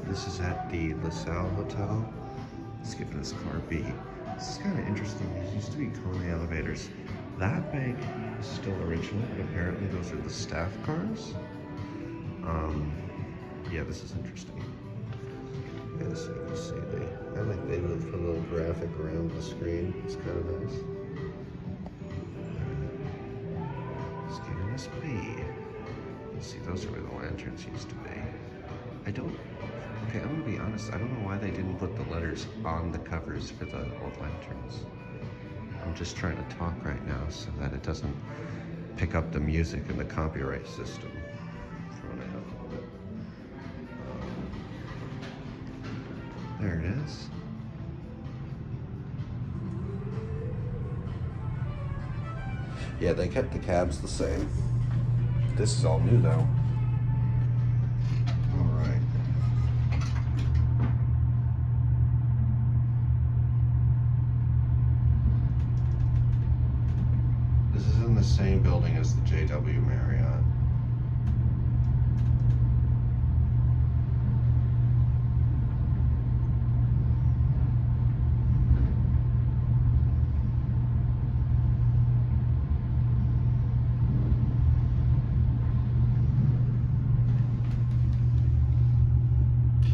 This is at the LaSalle Hotel. Let's give this car a B. This is kind of interesting. These used to be Kone elevators. That bank is still original, but apparently those are the staff cars. Yeah, this is interesting. Yeah, so you can see I like they put a little graphic around the screen. It's kind of nice. Let's give this a B. See, those are where the lanterns used to be. Okay, I'm gonna be honest, I don't know why they didn't put the letters on the covers for the old lanterns. I'm just trying to talk right now so that it doesn't pick up the music in the copyright system. Throwing it up a little bit. There it is. Yeah, they kept the cabs the same. This is all new though. All right. This is in the same building as the JW Marriott.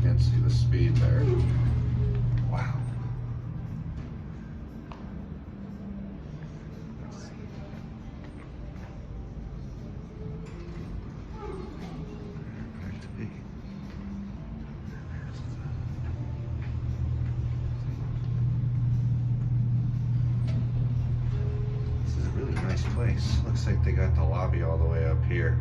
Can't see the speed there. Wow. Back to B. This is a really nice place. Looks like they got the lobby all the way up here.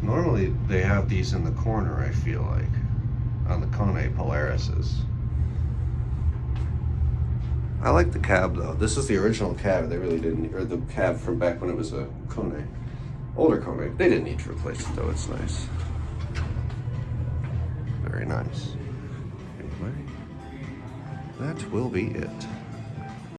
Normally they have these in the corner, I feel like, on the Kone Polarises. I like the cab though. This is the original cab. They really didn't, or the cab from back when it was a Kone. Older Kone. They didn't need to replace it though, it's nice. Very nice. Anyway, that will be it.